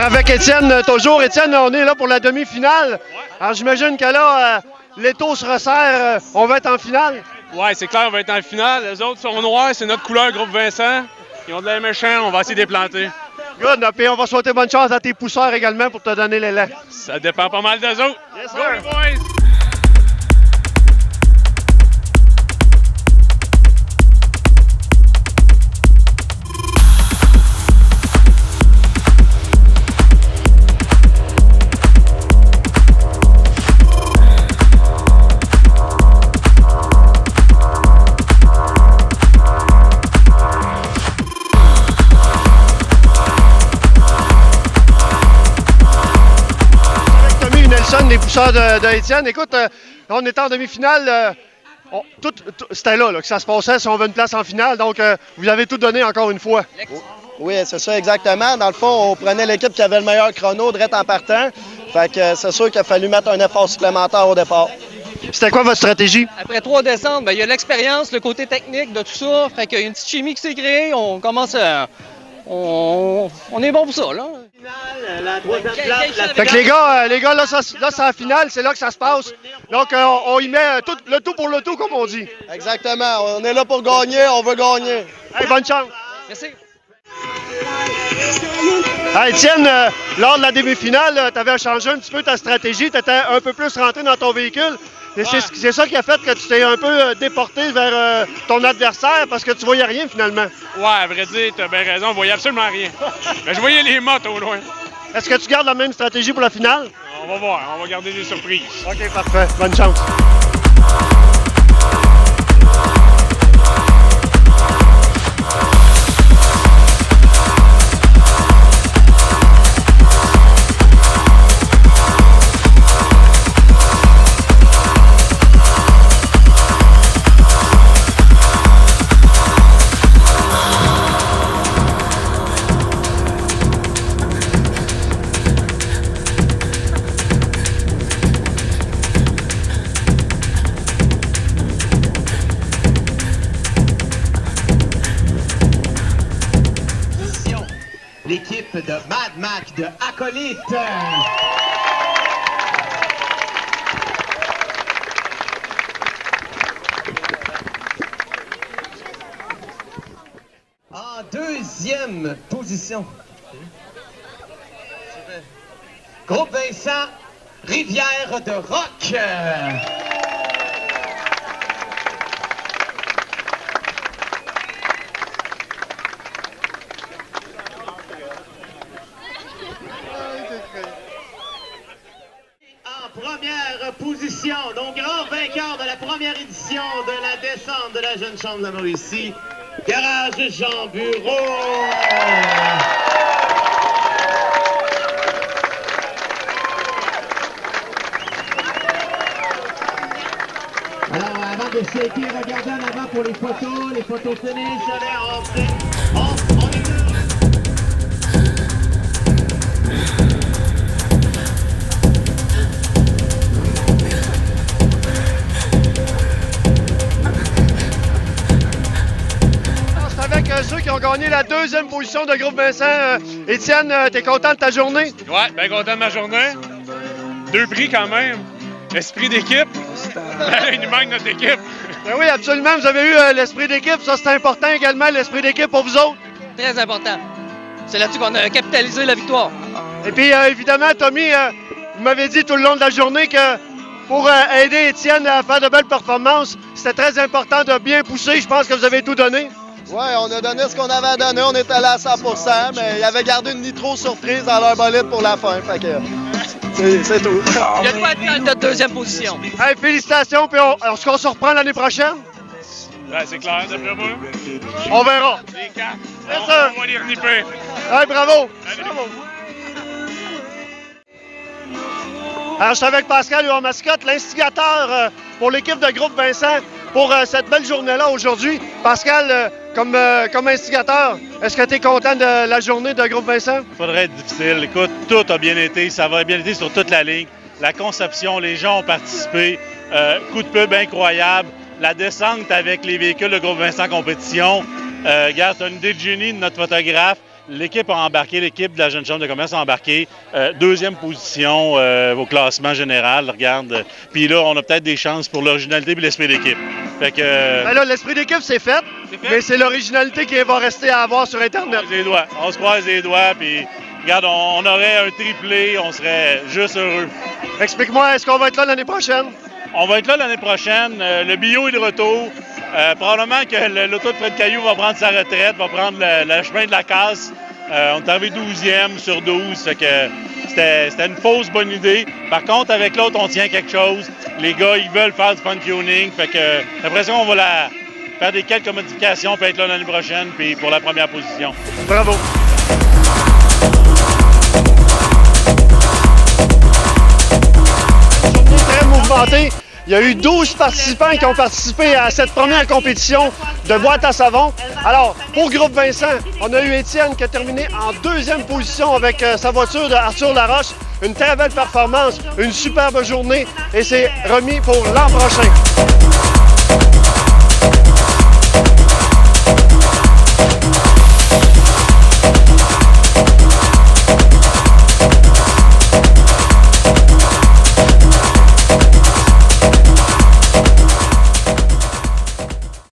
Alors avec Étienne, toujours. Étienne, on est là pour la demi-finale. Alors j'imagine que là, l'étau se resserre. On va être en finale. Ouais, c'est clair, on va être en finale. Les autres sont noirs, c'est notre couleur, groupe Vincent. Ils ont de l'air méchant, on va essayer de les planter. Good. Puis on va souhaiter bonne chance à tes pousseurs également pour te donner l'élan. Ça dépend pas mal des autres. Yes, Go, sir. les boys! Les pousseurs de Étienne. Écoute, on était en demi-finale. C'était là que ça se passait si on veut une place en finale. Donc, vous avez tout donné encore une fois. Oui, c'est ça, exactement. Dans le fond, on prenait l'équipe qui avait le meilleur chrono direct en partant. Fait que c'est sûr qu'il a fallu mettre un effort supplémentaire au départ. C'était quoi votre stratégie? Après 3 descentes, il y a l'expérience, le côté technique de tout ça. Fait qu'il y a une petite chimie qui s'est créée. On commence à... On est bon pour ça, là. Fait que les gars là, c'est la finale, c'est là que ça se passe. Donc, on y met le tout pour le tout, comme on dit. Exactement. On est là pour gagner, on veut gagner. Hey, bonne chance. Merci. Hey, Étienne, lors de la demi-finale, tu avais changé un petit peu ta stratégie. Tu étais un peu plus rentré dans ton véhicule. Et c'est ça qui a fait que tu t'es un peu déporté vers ton adversaire parce que tu voyais rien finalement. Ouais, à vrai dire, t'as bien raison, on voyait absolument rien. Mais je voyais les mottes au loin. Est-ce que tu gardes la même stratégie pour la finale? On va voir, on va garder des surprises. OK, parfait. Bonne chance. L'équipe de Mad Mac de Acolyte. En deuxième position, Groupe Vincent, Rivière de Rock. Première position, donc grand vainqueur de la première édition de la descente de la Jeune Chambre de la Mauricie, Garage Jean Bureau. Alors, avant de shaker, regardez en avant pour les photos finish. Allez, on est Avec ceux qui ont gagné la deuxième position de groupe Vincent. Étienne, t'es content de ta journée? Ouais, bien content de ma journée. 2 prix quand même. Esprit d'équipe. Il nous manque notre équipe. Ben oui, absolument. Vous avez eu l'esprit d'équipe. Ça, c'est important également, l'esprit d'équipe pour vous autres. Très important. C'est là-dessus qu'on a capitalisé la victoire. Et puis, évidemment, Tommy, vous m'avez dit tout le long de la journée que pour aider Étienne à faire de belles performances, c'était très important de bien pousser. Je pense que vous avez tout donné. Oui, on a donné ce qu'on avait à donner. On est allé à 100 %, mais il avait gardé une nitro surprise dans leur bolide pour la fin. Fait que c'est tout. Il y a de quoi être dans notre deuxième position. Hey, félicitations, puis est-ce qu'on se reprend l'année prochaine? Ouais, c'est clair, d'après moi. On verra. Les 4. Yes, sir. On va les renipper. Hey, bravo. Allez. Bravo. Alors, je suis avec Pascal Huard-Mascotte, l'instigateur pour l'équipe de groupe Vincent pour cette belle journée-là aujourd'hui. Pascal, comme instigateur, est-ce que tu es content de la journée de groupe Vincent? Il faudrait être difficile. Écoute, tout a bien été. Ça va bien été sur toute la ligne. La conception, les gens ont participé. Coup de pub incroyable. La descente avec les véhicules de groupe Vincent Compétition. Regarde, c'est une idée de génie de notre photographe. l'équipe a embarqué, l'équipe de la Jeune Chambre de commerce a embarqué. Deuxième position au classement général, regarde. Puis là, on a peut-être des chances pour l'originalité et l'esprit d'équipe. Fait que... Ben là, l'esprit d'équipe, c'est fait, mais c'est l'originalité qui va rester à avoir sur Internet. On se croise les doigts, puis regarde, on aurait un triplé, on serait juste heureux. Explique-moi, est-ce qu'on va être là l'année prochaine? On va être là l'année prochaine. Le bio est de retour. Probablement que l'auto de Fred Caillou va prendre sa retraite, va prendre le chemin de la casse. On est arrivé 12e sur 12, fait que c'était une fausse bonne idée. Par contre, avec l'autre, on tient quelque chose. Les gars, ils veulent faire du fun tuning, fait que j'ai l'impression qu'on va faire des quelques modifications, puis être là l'année prochaine, puis pour la première position. Bravo! Très mouvementé. Il y a eu 12 participants qui ont participé à cette première compétition de boîte à savon. Alors, pour Groupe Vincent, on a eu Étienne qui a terminé en deuxième position avec sa voiture de Arthur Laroche. Une très belle performance, une superbe journée et c'est remis pour l'an prochain.